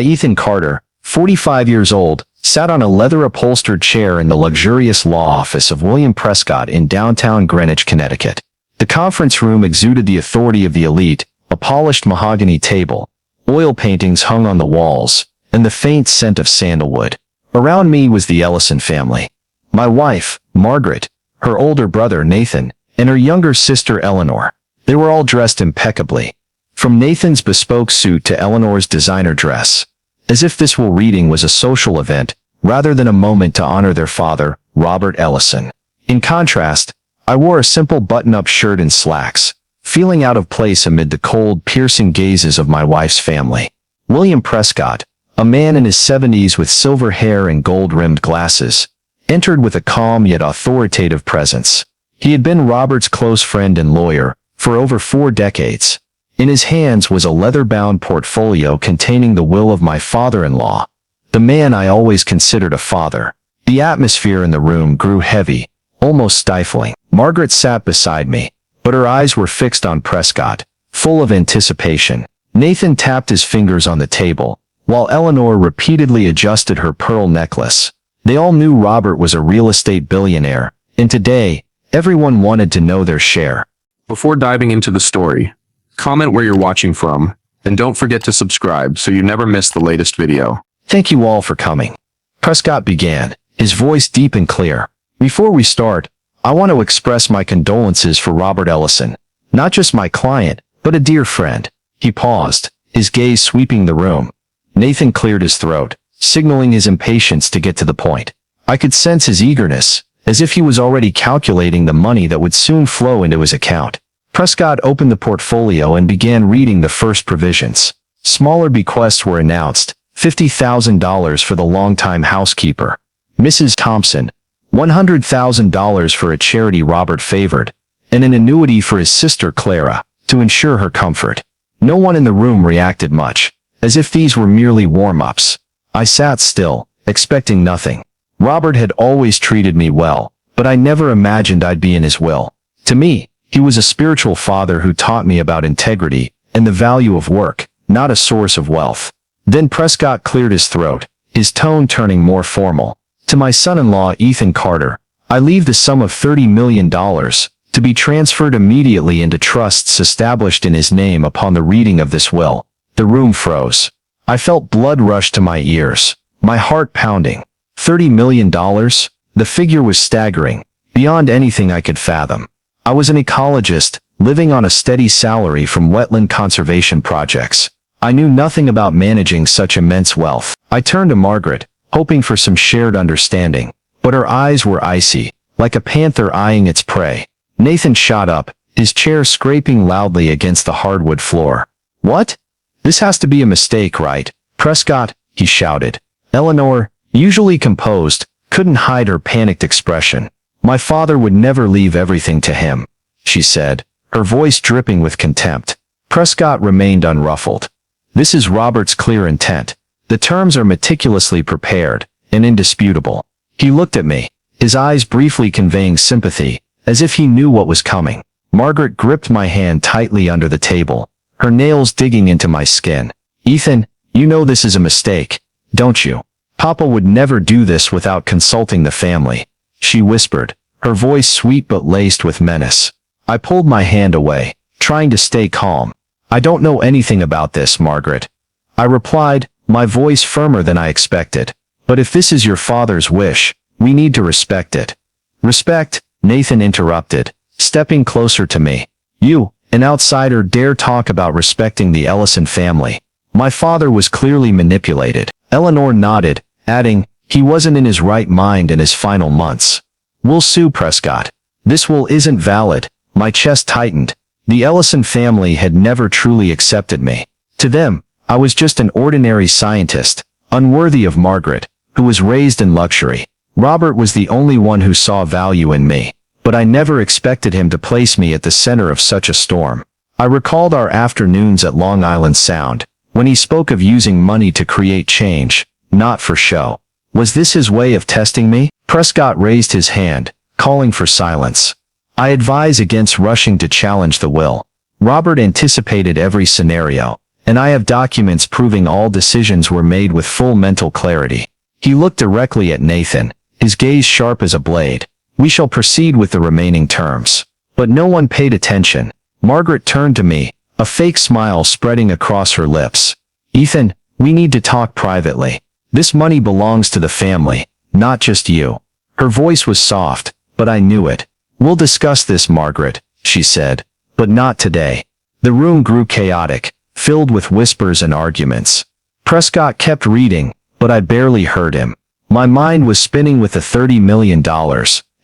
Ethan Carter, 45 years old, sat on a leather-upholstered chair in the luxurious law office of William Prescott in downtown Greenwich, Connecticut. The conference room exuded the authority of the elite, a polished mahogany table, oil paintings hung on the walls, and the faint scent of sandalwood. Around me was the Ellison family. My wife, Margaret, her older brother Nathan, and her younger sister Eleanor. They were all dressed impeccably, from Nathan's bespoke suit to Eleanor's designer dress, as if this reading was a social event, rather than a moment to honor their father, Robert Ellison. In contrast, I wore a simple button-up shirt and slacks, feeling out of place amid the cold, piercing gazes of my wife's family. William Prescott, a man in his 70s with silver hair and gold-rimmed glasses, entered with a calm yet authoritative presence. He had been Robert's close friend and lawyer for over 4 decades. In his hands was a leather-bound portfolio containing the will of my father-in-law, the man I always considered a father. The atmosphere in the room grew heavy, almost stifling. Margaret sat beside me, but her eyes were fixed on Prescott, full of anticipation. Nathan tapped his fingers on the table, while Eleanor repeatedly adjusted her pearl necklace. They all knew Robert was a real estate billionaire, and today, everyone wanted to know their share. Before diving into the story, comment where you're watching from, and don't forget to subscribe so you never miss the latest video. Thank you all for coming. Prescott began, his voice deep and clear. Before we start, I want to express my condolences for Robert Ellison, not just my client, but a dear friend. He paused, his gaze sweeping the room. Nathan cleared his throat, signaling his impatience to get to the point. I could sense his eagerness, as if he was already calculating the money that would soon flow into his account. Prescott opened the portfolio and began reading the first provisions. Smaller bequests were announced: $50,000 for the longtime housekeeper, Mrs. Thompson, $100,000 for a charity Robert favored, and an annuity for his sister Clara, to ensure her comfort. No one in the room reacted much, as if these were merely warm-ups. I sat still, expecting nothing. Robert had always treated me well, but I never imagined I'd be in his will. To me, he was a spiritual father who taught me about integrity and the value of work, not a source of wealth. Then Prescott cleared his throat, his tone turning more formal. To my son-in-law Ethan Carter, I leave the sum of $30 million, to be transferred immediately into trusts established in his name upon the reading of this will. The room froze. I felt blood rush to my ears, my heart pounding. $30 million? The figure was staggering, beyond anything I could fathom. I was an ecologist, living on a steady salary from wetland conservation projects. I knew nothing about managing such immense wealth. I turned to Margaret, hoping for some shared understanding, but her eyes were icy, like a panther eyeing its prey. Nathan shot up, his chair scraping loudly against the hardwood floor. "What? This has to be a mistake, right, Prescott?" he shouted. Eleanor, usually composed, couldn't hide her panicked expression. "My father would never leave everything to him," she said, her voice dripping with contempt. Prescott remained unruffled. "This is Robert's clear intent. The terms are meticulously prepared and indisputable." He looked at me, his eyes briefly conveying sympathy, as if he knew what was coming. Margaret gripped my hand tightly under the table, her nails digging into my skin. "Ethan, you know this is a mistake, don't you? Papa would never do this without consulting the family," she whispered, her voice sweet but laced with menace. I pulled my hand away, trying to stay calm. "I don't know anything about this, Margaret," I replied, my voice firmer than I expected. "But if this is your father's wish, we need to respect it." "Respect?" Nathan interrupted, stepping closer to me. "You, an outsider, dare talk about respecting the Ellison family? My father was clearly manipulated." Eleanor nodded, adding, "He wasn't in his right mind in his final months." "We'll sue Prescott. This will isn't valid." My chest tightened. The Ellison family had never truly accepted me. To them, I was just an ordinary scientist, unworthy of Margaret, who was raised in luxury. Robert was the only one who saw value in me, but I never expected him to place me at the center of such a storm. I recalled our afternoons at Long Island Sound, when he spoke of using money to create change, not for show. Was this his way of testing me? Prescott raised his hand, calling for silence. "I advise against rushing to challenge the will. Robert anticipated every scenario, and I have documents proving all decisions were made with full mental clarity. He looked directly at Nathan, his gaze sharp as a blade. We shall proceed with the remaining terms. But no one paid attention. Margaret turned to me, a fake smile spreading across her lips. Ethan, we need to talk privately. This money belongs to the family, not just you. Her voice was soft, but I knew it. We'll discuss this, Margaret, she said, but not today. The room grew chaotic, filled with whispers and arguments. Prescott kept reading, but I barely heard him. My mind was spinning with the $30 million,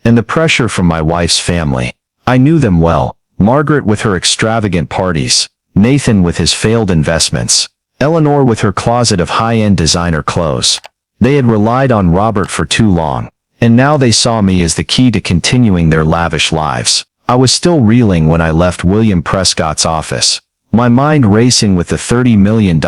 and the pressure from my wife's family. I knew them well, Margaret with her extravagant parties, Nathan with his failed investments, Eleanor with her closet of high-end designer clothes. They had relied on Robert for too long, and now they saw me as the key to continuing their lavish lives. I was still reeling when I left William Prescott's office, my mind racing with the $30 million,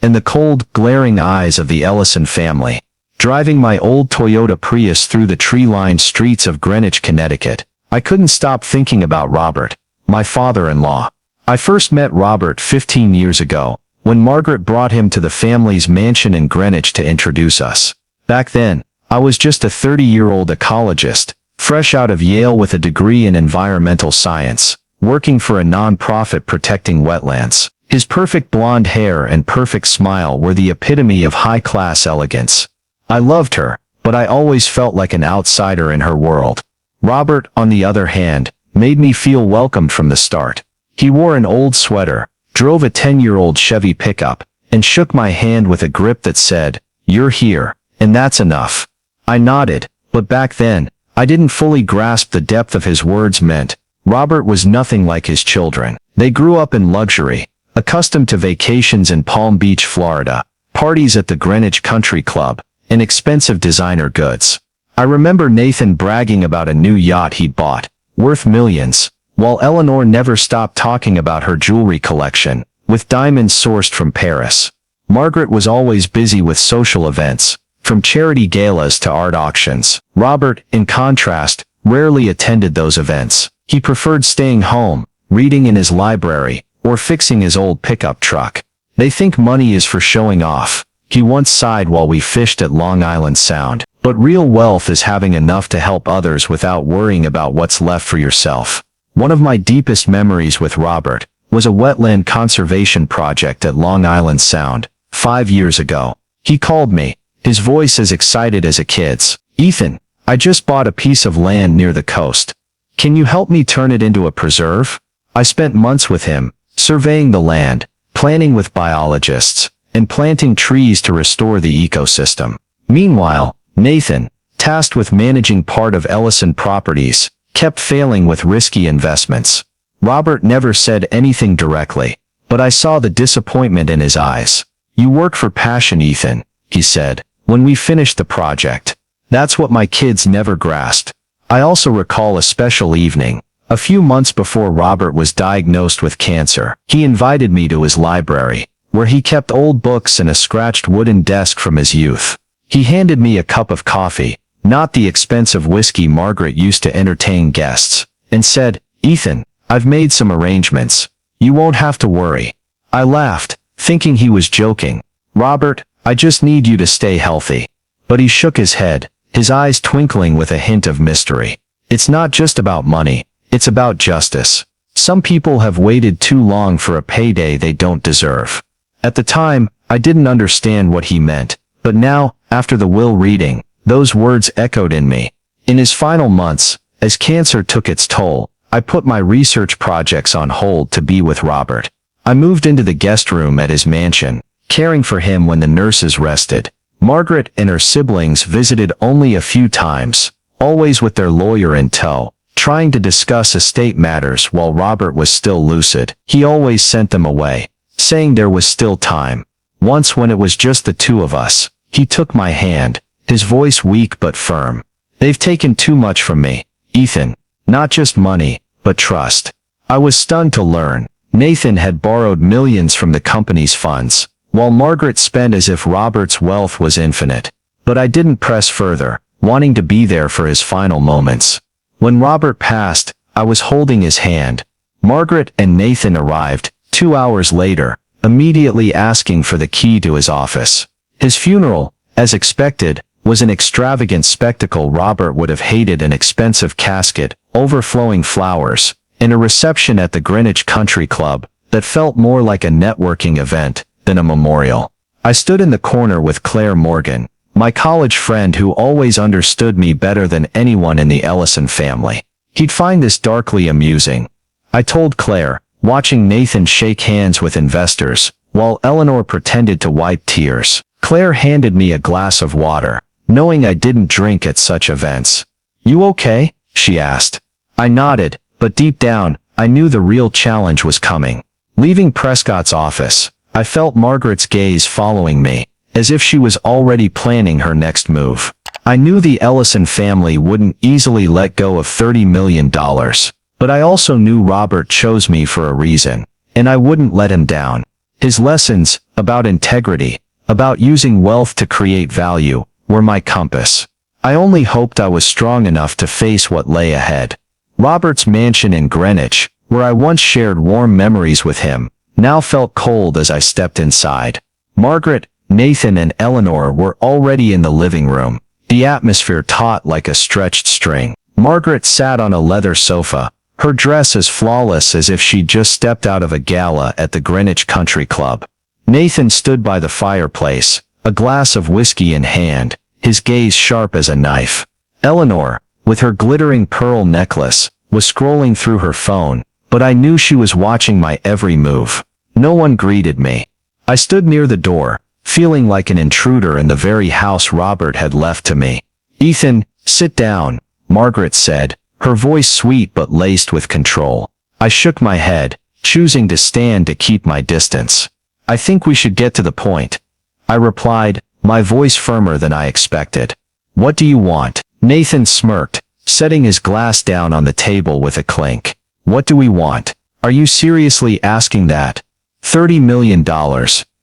and the cold, glaring eyes of the Ellison family. Driving my old Toyota Prius through the tree-lined streets of Greenwich, Connecticut, I couldn't stop thinking about Robert, my father-in-law. I first met Robert 15 years ago, when Margaret brought him to the family's mansion in Greenwich to introduce us. Back then, I was just a 30-year-old ecologist, fresh out of Yale with a degree in environmental science, working for a non-profit protecting wetlands. His perfect blonde hair and perfect smile were the epitome of high-class elegance. I loved her, but I always felt like an outsider in her world. Robert, on the other hand, made me feel welcomed from the start. He wore an old sweater, drove a 10-year-old Chevy pickup, and shook my hand with a grip that said, "You're here, and that's enough." I nodded, but back then, I didn't fully grasp the depth of his words meant. Robert was nothing like his children. They grew up in luxury, accustomed to vacations in Palm Beach, Florida, parties at the Greenwich Country Club, and expensive designer goods. I remember Nathan bragging about a new yacht he'd bought, worth millions, while Eleanor never stopped talking about her jewelry collection, with diamonds sourced from Paris. Margaret was always busy with social events, from charity galas to art auctions. Robert, in contrast, rarely attended those events. He preferred staying home, reading in his library, or fixing his old pickup truck. They think money is for showing off, he once sighed while we fished at Long Island Sound. But real wealth is having enough to help others without worrying about what's left for yourself. One of my deepest memories with Robert was a wetland conservation project at Long Island Sound, 5 years ago. He called me, his voice as excited as a kid's. "Ethan, I just bought a piece of land near the coast. Can you help me turn it into a preserve?" I spent months with him, surveying the land, planning with biologists, and planting trees to restore the ecosystem. Meanwhile, Nathan, tasked with managing part of Ellison properties, kept failing with risky investments. Robert never said anything directly, but I saw the disappointment in his eyes. "You work for passion, Ethan," he said, when we finished the project. That's what my kids never grasped. I also recall a special evening, a few months before Robert was diagnosed with cancer. He invited me to his library, where he kept old books and a scratched wooden desk from his youth. He handed me a cup of coffee, not the expensive whiskey Margaret used to entertain guests, and said, "Ethan, I've made some arrangements. You won't have to worry." I laughed, thinking he was joking. "Robert, I just need you to stay healthy." But he shook his head, his eyes twinkling with a hint of mystery. "It's not just about money, it's about justice. Some people have waited too long for a payday they don't deserve." At the time, I didn't understand what he meant, but now, after the will reading, those words echoed in me. In his final months, as cancer took its toll, I put my research projects on hold to be with Robert. I moved into the guest room at his mansion, caring for him when the nurses rested. Margaret and her siblings visited only a few times, always with their lawyer in tow, trying to discuss estate matters while Robert was still lucid. He always sent them away, saying there was still time. Once when it was just the two of us, he took my hand, his voice weak but firm. "They've taken too much from me, Ethan. Not just money, but trust." I was stunned to learn Nathan had borrowed millions from the company's funds, while Margaret spent as if Robert's wealth was infinite. But I didn't press further, wanting to be there for his final moments. When Robert passed, I was holding his hand. Margaret and Nathan arrived, 2 hours later, immediately asking for the key to his office. His funeral, as expected, was an extravagant spectacle. Robert would have hated an expensive casket, overflowing flowers, and a reception at the Greenwich Country Club that felt more like a networking event than a memorial. I stood in the corner with Claire Morgan, my college friend who always understood me better than anyone in the Ellison family. He'd find this darkly amusing. I told Claire, watching Nathan shake hands with investors, while Eleanor pretended to wipe tears. Claire handed me a glass of water, knowing I didn't drink at such events. "You okay?" she asked. I nodded, but deep down, I knew the real challenge was coming. Leaving Prescott's office, I felt Margaret's gaze following me, as if she was already planning her next move. I knew the Ellison family wouldn't easily let go of $30 million, but I also knew Robert chose me for a reason, and I wouldn't let him down. His lessons, about integrity, about using wealth to create value, were my compass. I only hoped I was strong enough to face what lay ahead. Robert's mansion in Greenwich, where I once shared warm memories with him, now felt cold as I stepped inside. Margaret, Nathan and Eleanor were already in the living room, the atmosphere taut like a stretched string. Margaret sat on a leather sofa, her dress as flawless as if she'd just stepped out of a gala at the Greenwich Country Club. Nathan stood by the fireplace, a glass of whiskey in hand, his gaze sharp as a knife. Eleanor, with her glittering pearl necklace, was scrolling through her phone, but I knew she was watching my every move. No one greeted me. I stood near the door, feeling like an intruder in the very house Robert had left to me. "Ethan, sit down," Margaret said, her voice sweet but laced with control. I shook my head, choosing to stand to keep my distance. "I think we should get to the point," I replied, my voice firmer than I expected. "What do you want?" Nathan smirked, setting his glass down on the table with a clink. "What do we want? Are you seriously asking that? $30 million,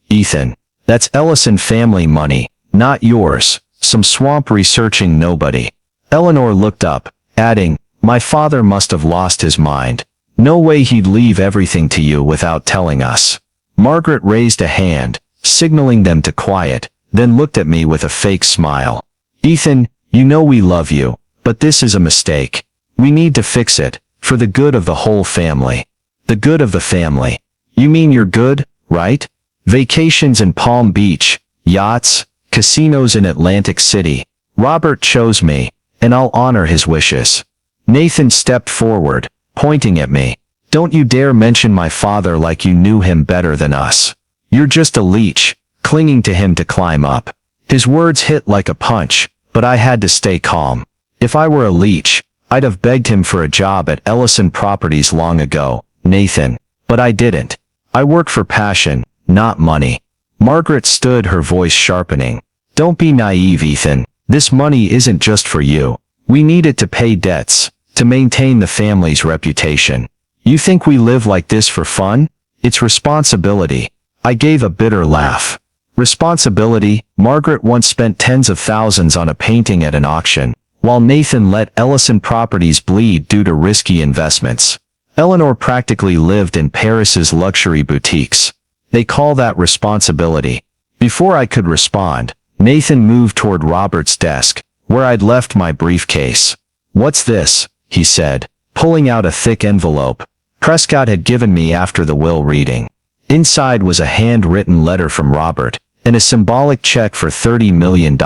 Ethan. That's Ellison family money, not yours, some swamp researching nobody." Eleanor looked up, adding, "My father must have lost his mind. No way he'd leave everything to you without telling us." Margaret raised a hand, signaling them to quiet, then looked at me with a fake smile. "Ethan, you know we love you, but this is a mistake. We need to fix it, for the good of the whole family." "The good of the family? You mean your good, right? Vacations in Palm Beach, yachts, casinos in Atlantic City." Robert chose me, and I'll honor his wishes. Nathan stepped forward, pointing at me. "Don't you dare mention my father like you knew him better than us. You're just a leech, clinging to him to climb up." His words hit like a punch, but I had to stay calm. If I were a leech, I'd have begged him for a job at Ellison Properties long ago, Nathan. But I didn't. I work for passion, not money. Margaret stood, her voice sharpening. "Don't be naive, Ethan. This money isn't just for you. We need it to pay debts, to maintain the family's reputation. You think we live like this for fun? It's responsibility." I gave a bitter laugh. Responsibility? Margaret once spent tens of thousands on a painting at an auction, while Nathan let Ellison Properties bleed due to risky investments. Eleanor practically lived in Paris's luxury boutiques. They call that responsibility. Before I could respond, Nathan moved toward Robert's desk, where I'd left my briefcase. "What's this?" he said, pulling out a thick envelope Prescott had given me after the will reading. Inside was a handwritten letter from Robert, and a symbolic check for $30 million.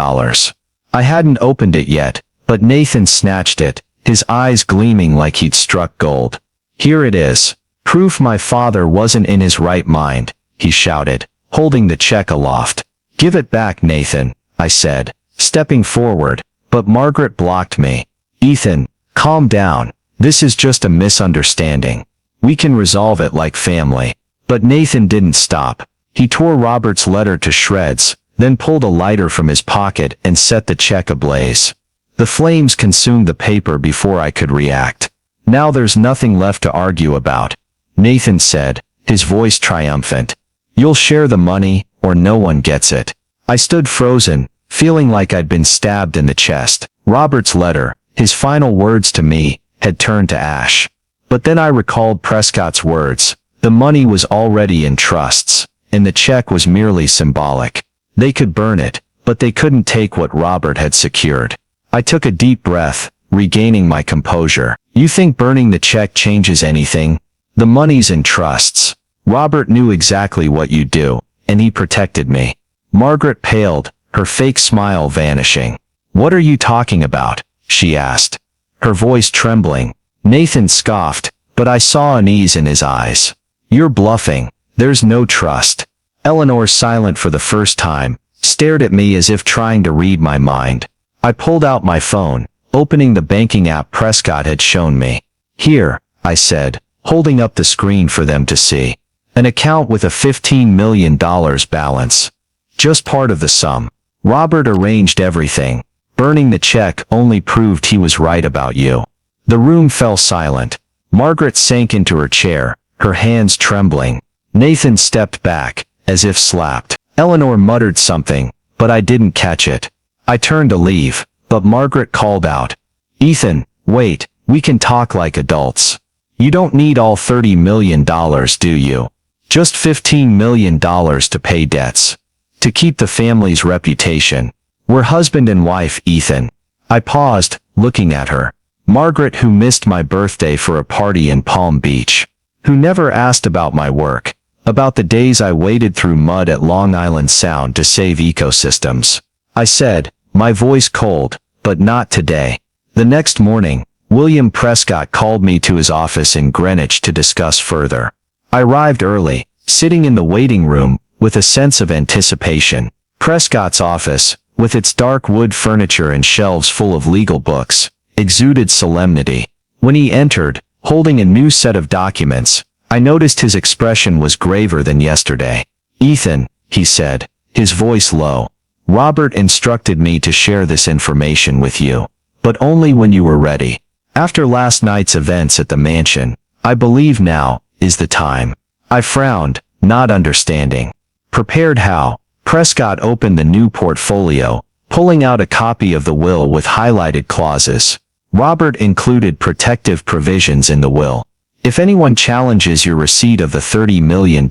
I hadn't opened it yet, but Nathan snatched it, his eyes gleaming like he'd struck gold. "Here it is. Proof my father wasn't in his right mind," he shouted, holding the check aloft. "Give it back, Nathan," I said, stepping forward, but Margaret blocked me. "Ethan, calm down. This is just a misunderstanding. We can resolve it like family." But Nathan didn't stop. He tore Robert's letter to shreds, then pulled a lighter from his pocket and set the check ablaze. The flames consumed the paper before I could react. "Now there's nothing left to argue about," Nathan said, his voice triumphant. "You'll share the money, or no one gets it." I stood frozen, feeling like I'd been stabbed in the chest. Robert's letter, his final words to me, had turned to ash. But then I recalled Prescott's words. The money was already in trusts, and the check was merely symbolic. They could burn it, but they couldn't take what Robert had secured. I took a deep breath, regaining my composure. You think burning the check changes anything? The money's in trusts. Robert knew exactly what you'd do, and he protected me. Margaret paled, her fake smile vanishing. What are you talking about? She asked, her voice trembling. Nathan scoffed, but I saw unease in his eyes. You're bluffing. There's no trust. Eleanor, silent for the first time, stared at me as if trying to read my mind. I pulled out my phone, opening the banking app Prescott had shown me. Here, I said, holding up the screen for them to see. An account with a $15 million balance. Just part of the sum. Robert arranged everything. Burning the check only proved he was right about you. The room fell silent. Margaret sank into her chair, her hands trembling. Nathan stepped back, as if slapped. Eleanor muttered something, but I didn't catch it. I turned to leave, but Margaret called out. Ethan, wait, we can talk like adults. You don't need all $30 million, do you? Just $15 million to pay debts. To keep the family's reputation. We're husband and wife, Ethan. I paused, looking at her. Margaret, who missed my birthday for a party in Palm Beach. Who never asked about my work. About the days I waded through mud at Long Island Sound to save ecosystems. I said, my voice cold, but not today. The next morning, William Prescott called me to his office in Greenwich to discuss further. I arrived early, sitting in the waiting room, with a sense of anticipation. Prescott's office, with its dark wood furniture and shelves full of legal books, exuded solemnity. When he entered, holding a new set of documents, I noticed his expression was graver than yesterday. Ethan, he said, his voice low. Robert instructed me to share this information with you, but only when you were ready. After last night's events at the mansion, I believe now is the time. I frowned, not understanding. Prepared how? Prescott opened the new portfolio, pulling out a copy of the will with highlighted clauses. Robert included protective provisions in the will. If anyone challenges your receipt of the $30 million,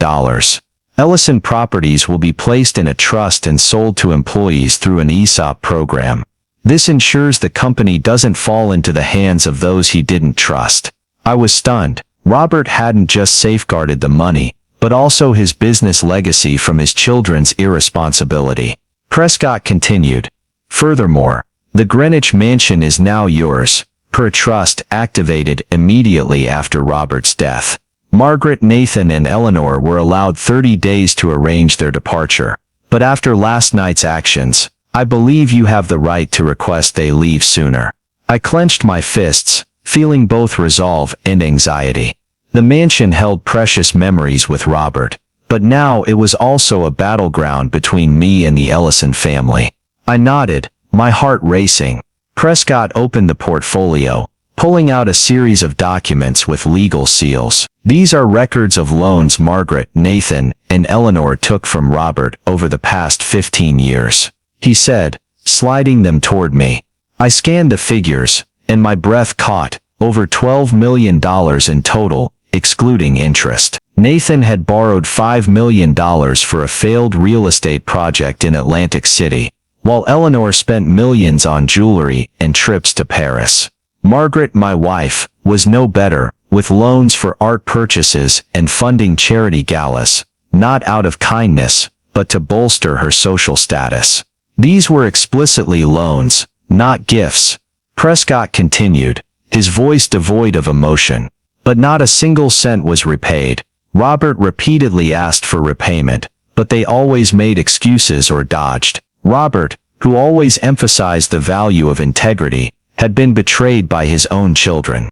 Ellison properties will be placed in a trust and sold to employees through an ESOP program. This ensures the company doesn't fall into the hands of those he didn't trust. I was stunned. Robert hadn't just safeguarded the money, but also his business legacy from his children's irresponsibility. Prescott continued. Furthermore, the Greenwich mansion is now yours, per trust activated immediately after Robert's death. Margaret, Nathan, and Eleanor were allowed 30 days to arrange their departure, but after last night's actions, I believe you have the right to request they leave sooner. I clenched my fists, feeling both resolve and anxiety. The mansion held precious memories with Robert, but now it was also a battleground between me and the Ellison family. I nodded, my heart racing. Prescott opened the portfolio, pulling out a series of documents with legal seals. These are records of loans Margaret, Nathan, and Eleanor took from Robert over the past 15 years. He said, sliding them toward me. I scanned the figures, and my breath caught. Over $12 million in total, excluding interest. Nathan had borrowed $5 million for a failed real estate project in Atlantic City, while Eleanor spent millions on jewelry and trips to Paris. Margaret, my wife, was no better, with loans for art purchases and funding charity galas, not out of kindness, but to bolster her social status. These were explicitly loans, not gifts. Prescott continued, his voice devoid of emotion. But not a single cent was repaid. Robert repeatedly asked for repayment, but they always made excuses or dodged. Robert, who always emphasized the value of integrity, had been betrayed by his own children.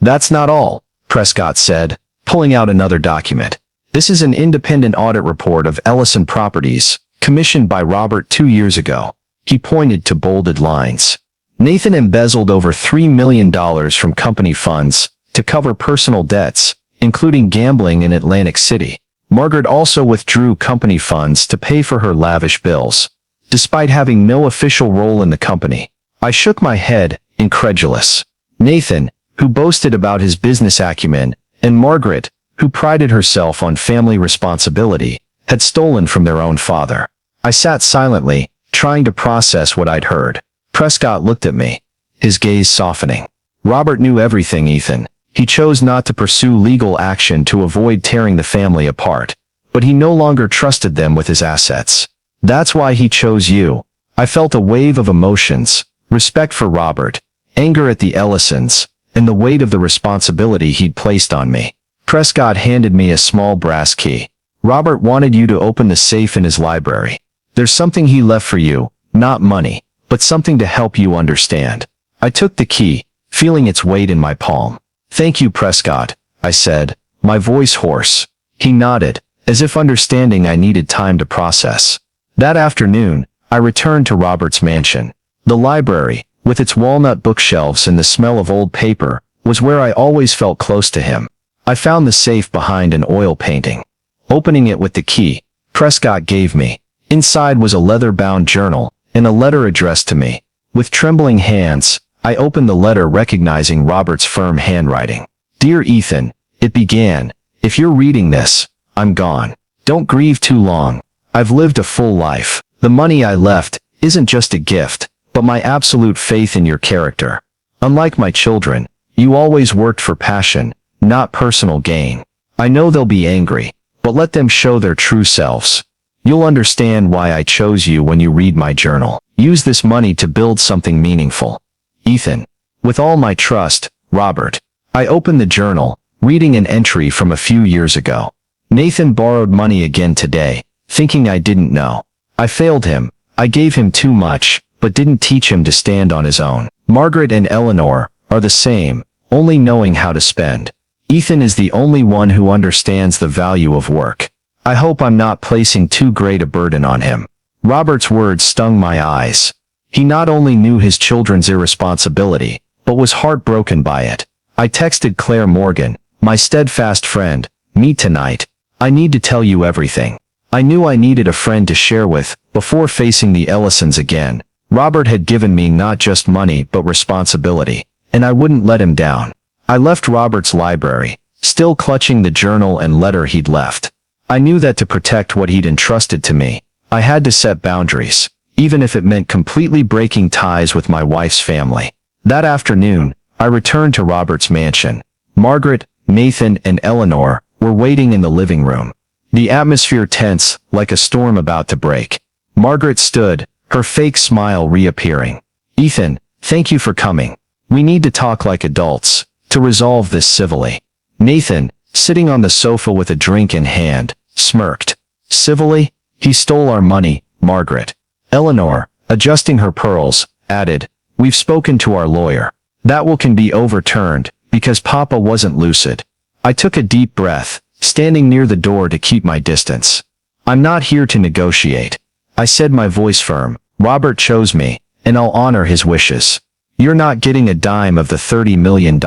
That's not all, Prescott said, pulling out another document. This is an independent audit report of Ellison Properties, commissioned by Robert 2 years ago. He pointed to bolded lines. Nathan embezzled over $3 million from company funds to cover personal debts, including gambling in Atlantic City. Margaret also withdrew company funds to pay for her lavish bills, despite having no official role in the company. I shook my head, incredulous. Nathan, who boasted about his business acumen, and Margaret, who prided herself on family responsibility, had stolen from their own father. I sat silently, trying to process what I'd heard. Prescott looked at me, his gaze softening. Robert knew everything, Ethan. He chose not to pursue legal action to avoid tearing the family apart, but he no longer trusted them with his assets. That's why he chose you. I felt a wave of emotions, respect for Robert, anger at the Ellisons, and the weight of the responsibility he'd placed on me. Prescott handed me a small brass key. Robert wanted you to open the safe in his library. There's something he left for you, not money, but something to help you understand. I took the key, feeling its weight in my palm. Thank you, Prescott, I said, my voice hoarse. He nodded, as if understanding I needed time to process. That afternoon, I returned to Robert's mansion. The library, with its walnut bookshelves and the smell of old paper, was where I always felt close to him. I found the safe behind an oil painting. Opening it with the key Prescott gave me, inside was a leather-bound journal and a letter addressed to me. With trembling hands, I opened the letter, recognizing Robert's firm handwriting. Dear Ethan, it began, if you're reading this, I'm gone. Don't grieve too long. I've lived a full life. The money I left isn't just a gift, but my absolute faith in your character. Unlike my children, you always worked for passion, not personal gain. I know they'll be angry, but let them show their true selves. You'll understand why I chose you when you read my journal. Use this money to build something meaningful. Ethan. With all my trust, Robert. I opened the journal, reading an entry from a few years ago. Nathan borrowed money again today, thinking I didn't know. I failed him. I gave him too much, but didn't teach him to stand on his own. Margaret and Eleanor are the same, only knowing how to spend. Ethan is the only one who understands the value of work. I hope I'm not placing too great a burden on him. Robert's words stung my eyes. He not only knew his children's irresponsibility, but was heartbroken by it. I texted Claire Morgan, my steadfast friend, meet tonight. I need to tell you everything. I knew I needed a friend to share with before facing the Ellisons again. Robert had given me not just money but responsibility, and I wouldn't let him down. I left Robert's library, still clutching the journal and letter he'd left. I knew that to protect what he'd entrusted to me, I had to set boundaries, even if it meant completely breaking ties with my wife's family. That afternoon, I returned to Robert's mansion. Margaret, Nathan, and Eleanor were waiting in the living room. The atmosphere tense, like a storm about to break. Margaret stood, her fake smile reappearing. Ethan, thank you for coming. We need to talk like adults, to resolve this civilly. Nathan, sitting on the sofa with a drink in hand, smirked. Civilly? He stole our money, Margaret. Eleanor, adjusting her pearls, added, we've spoken to our lawyer. That will can be overturned, because Papa wasn't lucid. I took a deep breath, standing near the door to keep my distance. I'm not here to negotiate. I said, my voice firm. Robert chose me, and I'll honor his wishes. You're not getting a dime of the $30 million.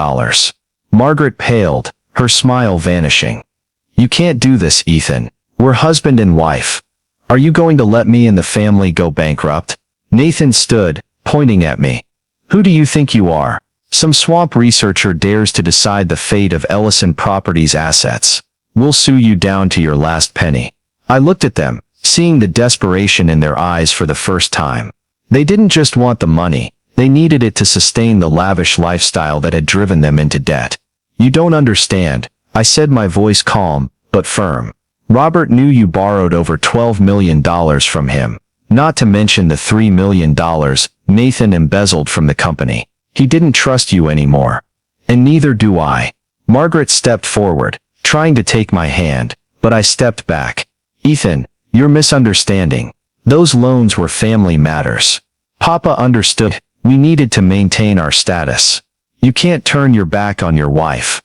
Margaret paled, her smile vanishing. You can't do this, Ethan. We're husband and wife. Are you going to let me and the family go bankrupt? Nathan stood, pointing at me. Who do you think you are? Some swamp researcher dares to decide the fate of Ellison Properties assets. We'll sue you down to your last penny. I looked at them, seeing the desperation in their eyes for the first time. They didn't just want the money, they needed it to sustain the lavish lifestyle that had driven them into debt. You don't understand, I said, my voice calm, but firm. Robert knew you borrowed over $12 million from him, not to mention the $3 million Nathan embezzled from the company. He didn't trust you anymore. And neither do I. Margaret stepped forward, trying to take my hand, but I stepped back. Ethan, you're misunderstanding. Those loans were family matters. Papa understood. We needed to maintain our status. You can't turn your back on your wife.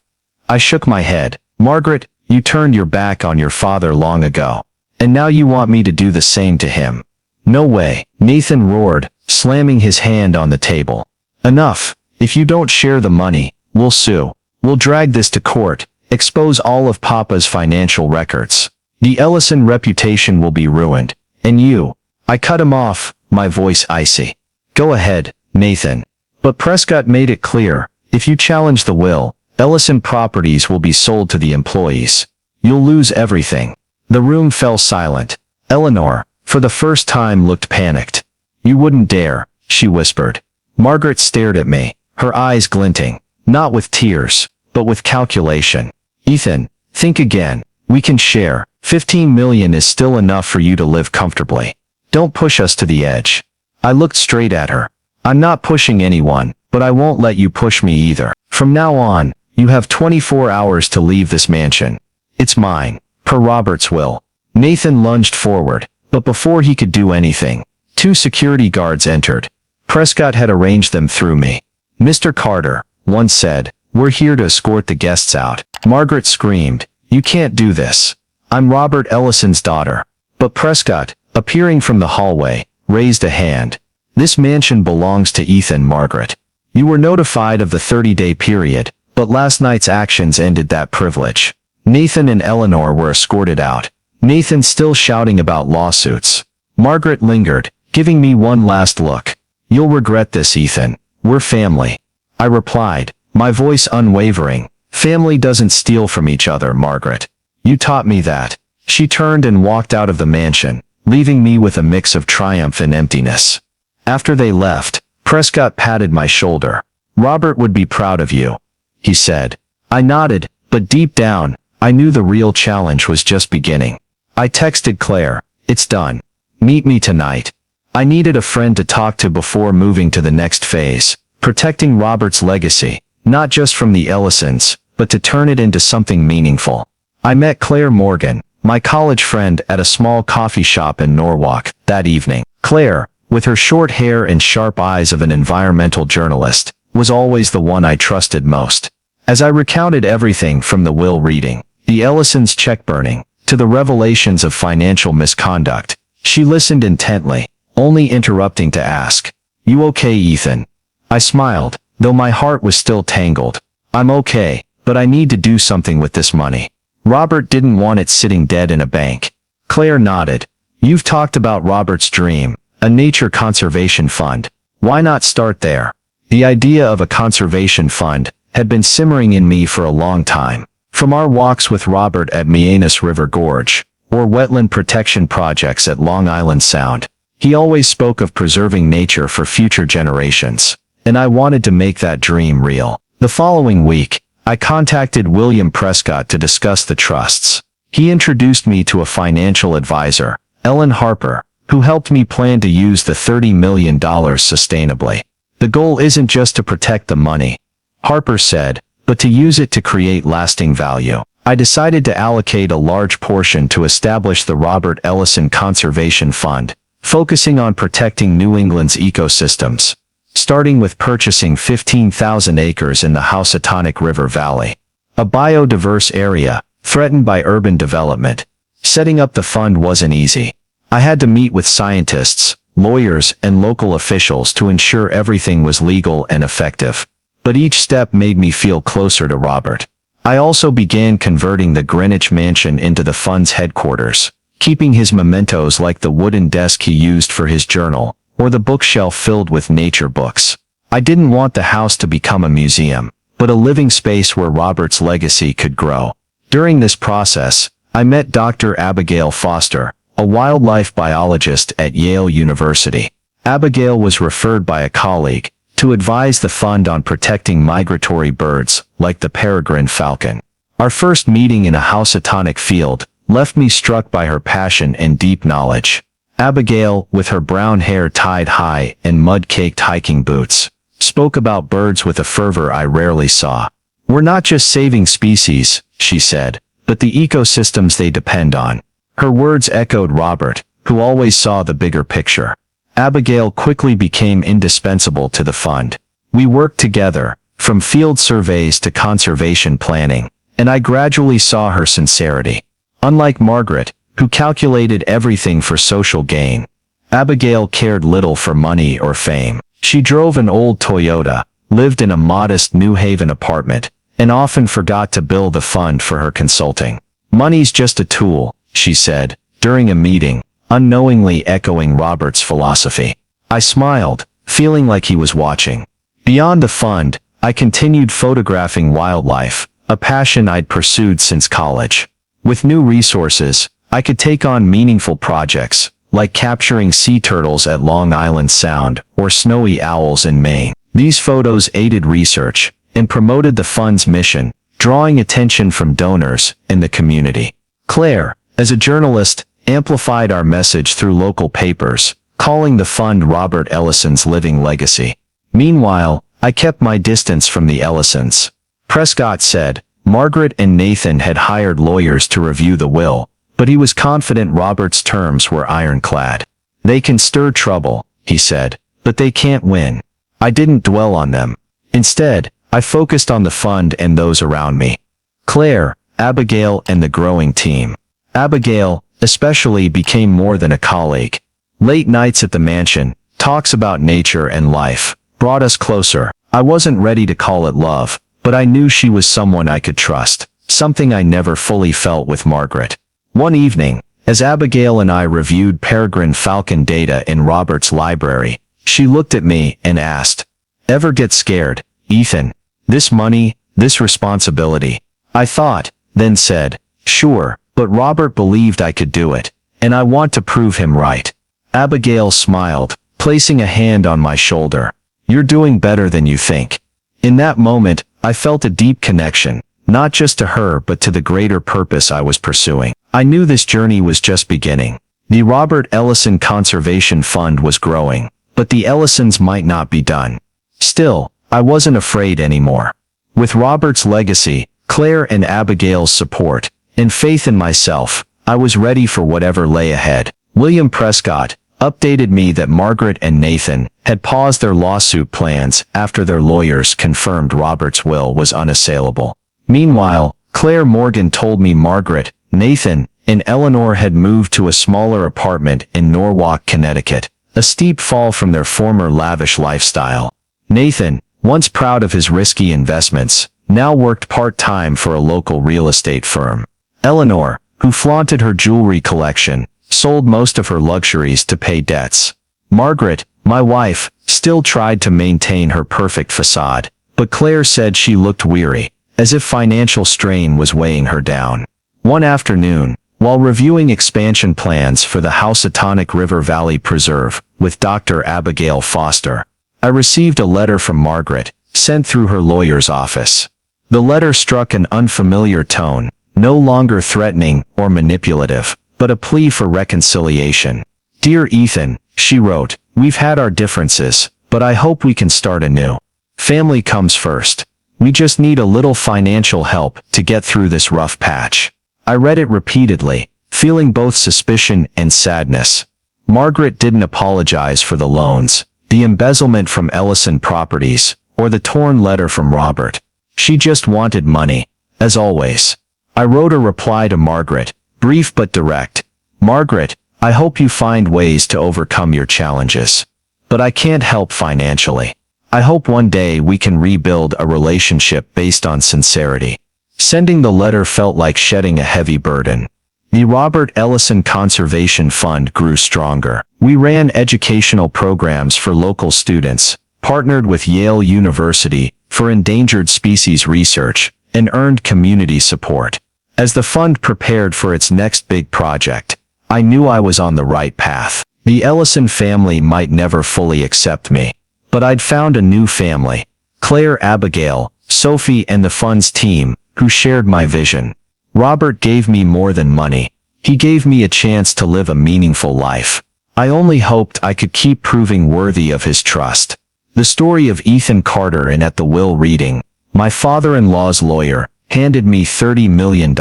I shook my head. Margaret, you turned your back on your father long ago. And now you want me to do the same to him. No way, Nathan roared, slamming his hand on the table. Enough. If you don't share the money, we'll sue. We'll drag this to court, expose all of Papa's financial records. The Ellison reputation will be ruined. And you. I cut him off, my voice icy. Go ahead, Nathan. But Prescott made it clear, if you challenge the will, Ellison Properties will be sold to the employees. You'll lose everything. The room fell silent. Eleanor, for the first time, looked panicked. "You wouldn't dare," she whispered. Margaret stared at me, her eyes glinting, not with tears, but with calculation. "Ethan, think again. We can share. 15 million is still enough for you to live comfortably. Don't push us to the edge." I looked straight at her. "I'm not pushing anyone, but I won't let you push me either. From now on, you have 24 hours to leave this mansion. It's mine, per Robert's will." Nathan lunged forward, but before he could do anything, 2 security guards entered. Prescott had arranged them through me. "Mr. Carter," one said, "we're here to escort the guests out." Margaret screamed, "You can't do this. I'm Robert Ellison's daughter." But Prescott, appearing from the hallway, raised a hand. "This mansion belongs to Ethan, Margaret. You were notified of the 30-day period, but last night's actions ended that privilege." Nathan and Eleanor were escorted out, Nathan still shouting about lawsuits. Margaret lingered, giving me one last look. "You'll regret this, Ethan. We're family." I replied, my voice unwavering. "Family doesn't steal from each other, Margaret. You taught me that." She turned and walked out of the mansion, leaving me with a mix of triumph and emptiness. After they left, Prescott patted my shoulder. "Robert would be proud of you," he said. I nodded, but deep down, I knew the real challenge was just beginning. I texted Claire, "It's done. Meet me tonight." I needed a friend to talk to before moving to the next phase, protecting Robert's legacy, not just from the Ellisons, but to turn it into something meaningful. I met Claire Morgan, my college friend, at a small coffee shop in Norwalk that evening. Claire, with her short hair and sharp eyes of an environmental journalist, was always the one I trusted most. As I recounted everything from the will reading, the Ellisons check burning, to the revelations of financial misconduct, she listened intently, only interrupting to ask, "You okay, Ethan?" I smiled, though my heart was still tangled. "I'm okay, but I need to do something with this money. Robert didn't want it sitting dead in a bank." Claire nodded. "You've talked about Robert's dream, a nature conservation fund. Why not start there?" The idea of a conservation fund had been simmering in me for a long time. From our walks with Robert at Mianus River Gorge, or wetland protection projects at Long Island Sound, he always spoke of preserving nature for future generations, and I wanted to make that dream real. The following week, I contacted William Prescott to discuss the trusts. He introduced me to a financial advisor, Ellen Harper, who helped me plan to use the $30 million sustainably. "The goal isn't just to protect the money," Harper said, "but to use it to create lasting value." I decided to allocate a large portion to establish the Robert Ellison Conservation Fund, focusing on protecting New England's ecosystems, starting with purchasing 15,000 acres in the Housatonic River Valley, a biodiverse area threatened by urban development. Setting up the fund wasn't easy. I had to meet with scientists, lawyers, and local officials to ensure everything was legal and effective. But each step made me feel closer to Robert. I also began converting the Greenwich mansion into the fund's headquarters, keeping his mementos like the wooden desk he used for his journal, or the bookshelf filled with nature books. I didn't want the house to become a museum, but a living space where Robert's legacy could grow. During this process, I met Dr. Abigail Foster, a wildlife biologist at Yale University. Abigail was referred by a colleague to advise the fund on protecting migratory birds like the peregrine falcon. Our first meeting in a Housatonic field left me struck by her passion and deep knowledge. Abigail, with her brown hair tied high and mud-caked hiking boots, spoke about birds with a fervor I rarely saw. "We're not just saving species," she said, "but the ecosystems they depend on." Her words echoed Robert, who always saw the bigger picture. Abigail quickly became indispensable to the fund. We worked together, from field surveys to conservation planning, and I gradually saw her sincerity. Unlike Margaret, who calculated everything for social gain, Abigail cared little for money or fame. She drove an old Toyota, lived in a modest New Haven apartment, and often forgot to bill the fund for her consulting. "Money's just a tool," she said, during a meeting, unknowingly echoing Robert's philosophy. I smiled, feeling like he was watching. Beyond the fund, I continued photographing wildlife, a passion I'd pursued since college. With new resources, I could take on meaningful projects, like capturing sea turtles at Long Island Sound or snowy owls in Maine. These photos aided research and promoted the fund's mission, drawing attention from donors in the community. Claire, as a journalist, amplified our message through local papers, calling the fund Robert Ellison's living legacy. Meanwhile, I kept my distance from the Ellisons. Prescott said Margaret and Nathan had hired lawyers to review the will, but he was confident Robert's terms were ironclad. They can stir trouble, he said, but they can't win. I didn't dwell on them. Instead, I focused on the fund and those around me. Claire, Abigail, and the growing team. Abigail, especially, became more than a colleague. Late nights at the mansion, talks about nature and life, brought us closer. I wasn't ready to call it love, but I knew she was someone I could trust, something I never fully felt with Margaret. One evening, as Abigail and I reviewed peregrine falcon data in Robert's library, she looked at me and asked, "Ever get scared, Ethan? This money, this responsibility?" I thought, then said, "Sure, but Robert believed I could do it, and I want to prove him right." Abigail smiled, placing a hand on my shoulder. "You're doing better than you think." In that moment, I felt a deep connection, not just to her but to the greater purpose I was pursuing. I knew this journey was just beginning. The Robert Ellison Conservation Fund was growing, but the Ellisons might not be done. Still, I wasn't afraid anymore. With Robert's legacy, Claire and Abigail's support, and faith in myself, I was ready for whatever lay ahead. William Prescott updated me that Margaret and Nathan had paused their lawsuit plans after their lawyers confirmed Robert's will was unassailable. Meanwhile, Claire Morgan told me Margaret, Nathan, and Eleanor had moved to a smaller apartment in Norwalk, Connecticut, a steep fall from their former lavish lifestyle. Nathan, once proud of his risky investments, now worked part-time for a local real estate firm. Eleanor, who flaunted her jewelry collection, sold most of her luxuries to pay debts. Margaret, my wife, still tried to maintain her perfect facade, but Claire said she looked weary, as if financial strain was weighing her down. One afternoon, while reviewing expansion plans for the Housatonic River Valley Preserve with Dr. Abigail Foster, I received a letter from Margaret, sent through her lawyer's office. The letter struck an unfamiliar tone, no longer threatening or manipulative, but a plea for reconciliation. "Dear Ethan," she wrote, "we've had our differences, but I hope we can start anew. Family comes first. We just need a little financial help to get through this rough patch." I read it repeatedly, feeling both suspicion and sadness. Margaret didn't apologize for the loans, the embezzlement from Ellison Properties, or the torn letter from Robert. She just wanted money, as always. I wrote a reply to Margaret, brief but direct. "Margaret, I hope you find ways to overcome your challenges. But I can't help financially. I hope one day we can rebuild a relationship based on sincerity." Sending the letter felt like shedding a heavy burden. The Robert Ellison Conservation Fund grew stronger. We ran educational programs for local students, partnered with Yale University for endangered species research, and earned community support. As the fund prepared for its next big project, I knew I was on the right path. The Ellison family might never fully accept me, but I'd found a new family, Claire, Abigail, Sophie, and the fund's team, who shared my vision. Robert gave me more than money. He gave me a chance to live a meaningful life. I only hoped I could keep proving worthy of his trust. The story of Ethan Carter, and at the will reading, my father-in-law's lawyer handed me $30 million.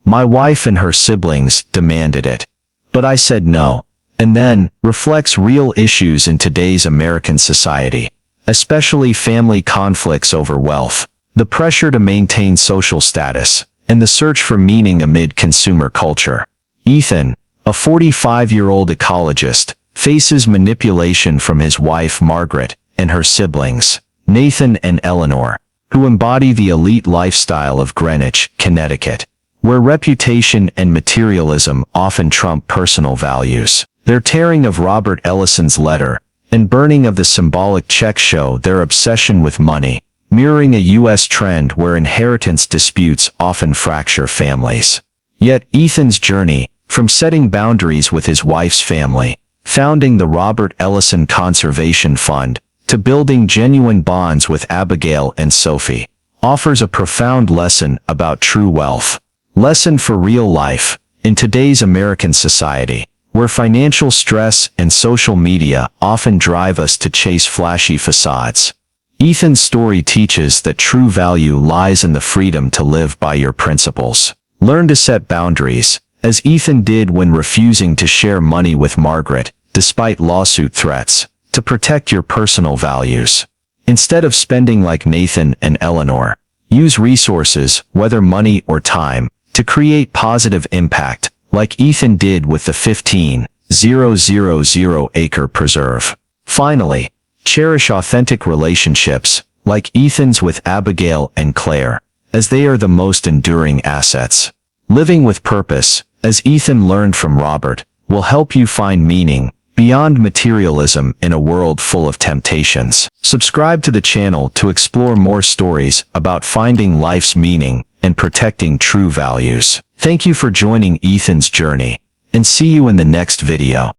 My wife and her siblings demanded it. But I said no. And then, reflects real issues in today's American society, especially family conflicts over wealth, the pressure to maintain social status, and the search for meaning amid consumer culture. Ethan, a 45-year-old ecologist, faces manipulation from his wife Margaret and her siblings, Nathan and Eleanor, who embody the elite lifestyle of Greenwich, Connecticut, where reputation and materialism often trump personal values. Their tearing of Robert Ellison's letter and burning of the symbolic check show their obsession with money, mirroring a U.S. trend where inheritance disputes often fracture families. Yet Ethan's journey, from setting boundaries with his wife's family, founding the Robert Ellison Conservation Fund, to building genuine bonds with Abigail and Sophie, offers a profound lesson about true wealth. Lesson for real life. In today's American society, where financial stress and social media often drive us to chase flashy facades, Ethan's story teaches that true value lies in the freedom to live by your principles. Learn to set boundaries, as Ethan did when refusing to share money with Margaret, despite lawsuit threats, to protect your personal values. Instead of spending like Nathan and Eleanor, use resources, whether money or time, to create positive impact, like Ethan did with the 15,000-acre preserve. Finally, cherish authentic relationships, like Ethan's with Abigail and Claire, as they are the most enduring assets. Living with purpose, as Ethan learned from Robert, will help you find meaning beyond materialism in a world full of temptations. Subscribe to the channel to explore more stories about finding life's meaning and protecting true values. Thank you for joining Ethan's journey, and see you in the next video.